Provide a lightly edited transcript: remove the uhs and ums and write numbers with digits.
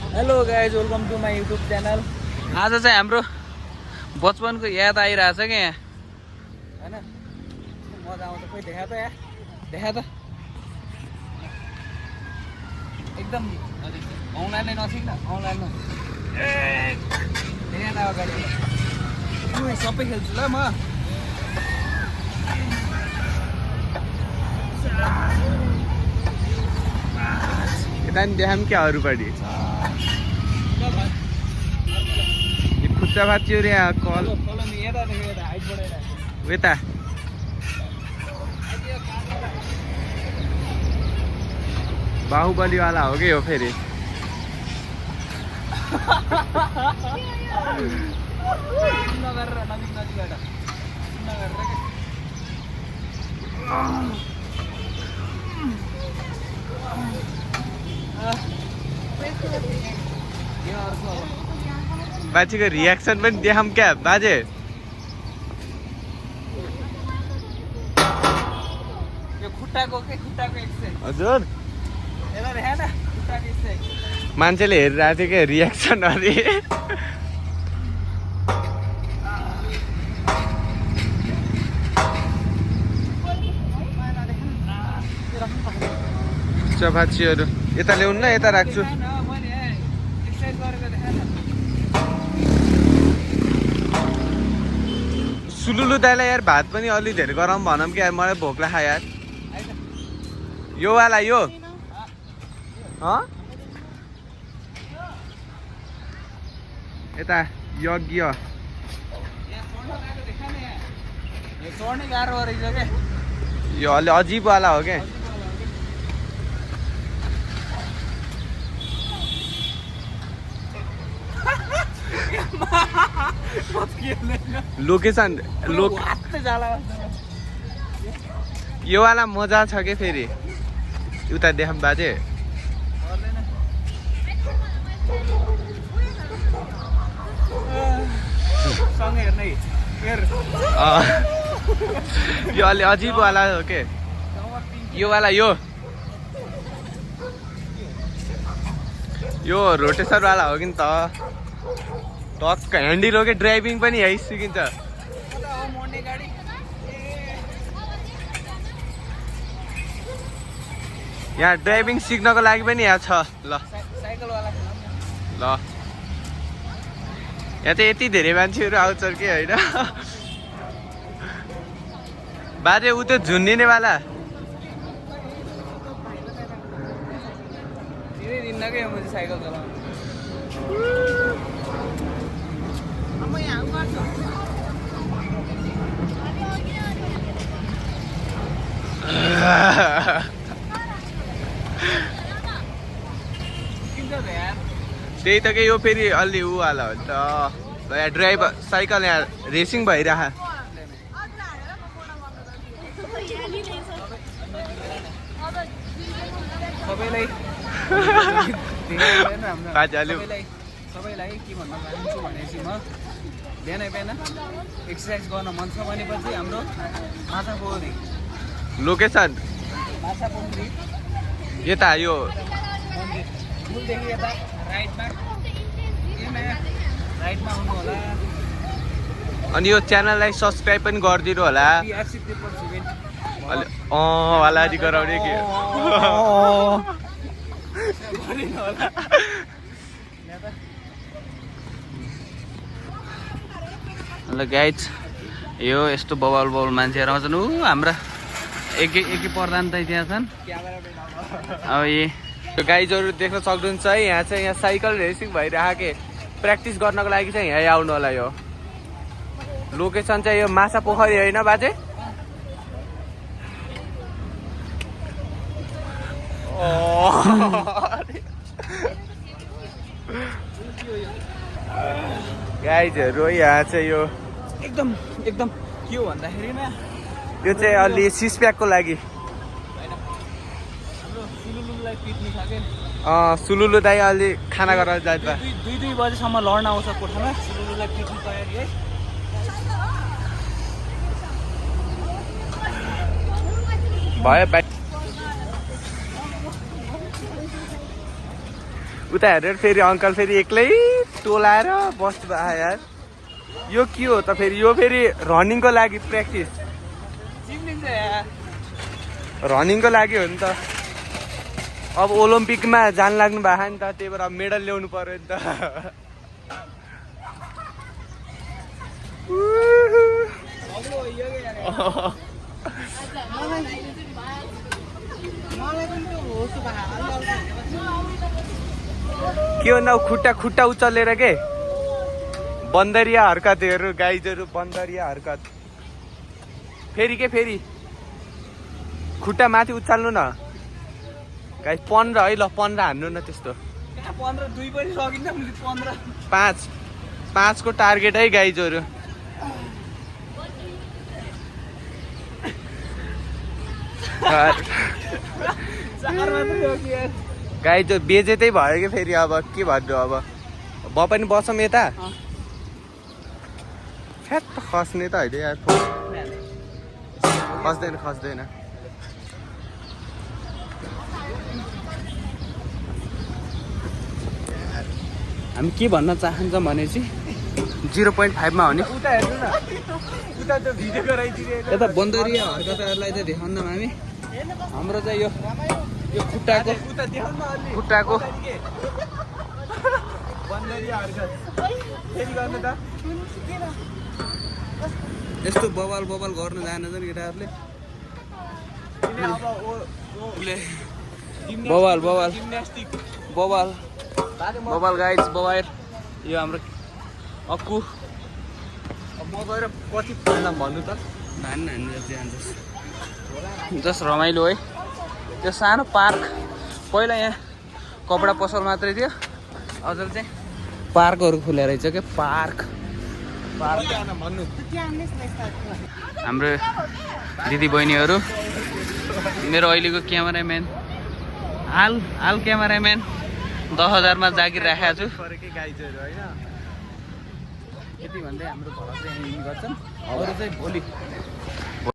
Hello guys, welcome to my YouTube channel. आज चाहिँ हाम्रो बचपनको याद आइरहेछ क्या यहाँ होइन। मजा आउँछ। खोइ देखा त यहाँ, देखा त एकदम अनलाइनले नसिक न, अनलाइनमा देखा त अगाडि सबै खेल्छु ल म। यता नि देखाम क्या अरूपट्टि खुट्टा भाँच्यो रे कल यता बाहुबलीवाला हो कि हो फेरि बाजेको रियाक्सन पनि देखाम क्या बाजे। हजुर मान्छेले हेरिरहेको थियो क्या रियाक्सन अरे चपाचीहरू यता ल्याउनु न, यता राख्छु। सुलुलु दाइलाई यार भात पनि अलि धेरै गरम भनौँ कि यार, मलाई भोक लाग्यो यार। यो वाला यो यता यज्ञ यो अलि अजिब वाला हो क्या। लोकेसन यो वाला मजा छ कि फेरि उता देखाम बाजे। यो अलि अजिब वाला हो के यो वाला यो रोटेसर वाला हो कि नि त टक्क ह्यान्डल हो कि ड्राइभिङ पनि यही सिकिन्छ। यहाँ ड्राइभिङ सिक्नको लागि पनि यहाँ छ ल। यहाँ चाहिँ यति धेरै मान्छेहरू आउँछ कि होइन बाजे। ऊ त्यो झुन्डिनेवाला साइकल चलाउनु त्यही त के यो फेरि अलि वाला हो नि त। यहाँ ड्राइभर साइकल यहाँ रेसिङ भइरह सबैलाई के भन्न चाहन्छु भनेपछि म बिहान बिहान एक्सर्साइज गर्न मन छ भनेपछि हाम्रो माछा पोखरी लोकेसन यता यो पुलदेखि यता राइटमा आउनु होला। अनि यो च्यानललाई सब्सक्राइब पनि गरिदिनु होला। वाला गराउने के ल गाइज यो यस्तो बबाल मान्छेहरू आउँछन्। ऊ हाम्रा एकै प्रधान त त्यहाँ छन्। अब यो गाइजहरू देख्न सक्नुहुन्छ है। यहाँ चाहिँ यहाँ साइकल रेसिङ भइरहेको के प्र्याक्टिस गर्नको लागि चाहिँ यहाँ आउनु होला। यो लोकेसन चाहिँ यो माछा पोखरी होइन बाजे। गाइजहरू यहाँ चाहिँ यो एकदम के हो भन्दाखेरि यो चाहिँ अलि सिक्स प्याकको लागि सुलुलु दाइ अलि खाना गरेर जान्छ। 2 बजेसम्म लड्न आउँछ कोठामा। सुलुलुलाई पिट्नु तयारी है। भयो उता हेरेर फेरि अङ्कल फेरि एक्लै टोलाएर बस्नु आयो यार। यो के हो त फेरि? यो फेरि रनिङको लागि प्र्याक्टिस, रनिङको लागि हो नि त। अब ओलम्पिकमा जान लाग्नु भएको नि त, त्यही भएर अब मेडल ल्याउनु पर्यो नि त। के भन्दा खुट्टा खुट्टा उचालेर के बन्दरिया हरकतहरू, गाइजहरू बन्दरिया हरकत। फेरि के फेरि खुट्टा माथि उचाल्नु न गाइज। 15 है ल, 15 हान्नु न त्यस्तो। 15 2 पनि सकिन्छ, 15 5 को टार्गेट है गाइजहरू। गाइज बेजेतै भयो कि फेरि अब के भन्नु। अब पनि बसौँ यता, फ्याट खस्ने त होइन यार, खस्दैन खस्दैन। हामी के भन्न चाहन्छौँ भनेपछि 0.5 हो नि। उता हेर्नु न, उता त्यो भिडियो गराइदिने यता बन्दरिया हरकतहरूलाई चाहिँ देखाउँदा हामी हाम्रो चाहिँ यो खुट्टाको उता देखाउनु अलि खुट्टाको बन्दरिया हरकत फेरि गर्नु त। यस्तो बबाल बबाल गर्नु जानेछन् केटाहरूले। बबाल बबाल जिम्नास्टिक बबाल बबाल गाइज बबाल। यो हाम्रो अक्कु। अब म गएर कति फाल्दा भन्नु त। जस्ट रमाइलो है। त्यो सानो पार्क, पहिला यहाँ कपडा पसल मात्रै थियो, अझ चाहिँ पार्कहरू खुले रहेछ क्या। पार्क भन्नु हाम्रो दिदी बहिनीहरू, मेरो अहिलेको क्यामेराम्यान हाल क्यामेराम्यान 10,000 मा जागिर राखेको छु। गाइजहरू होइन, यति भन्दै हाम्रो घर चाहिँ यहीँ गर्छन्। अरू चाहिँ भोलि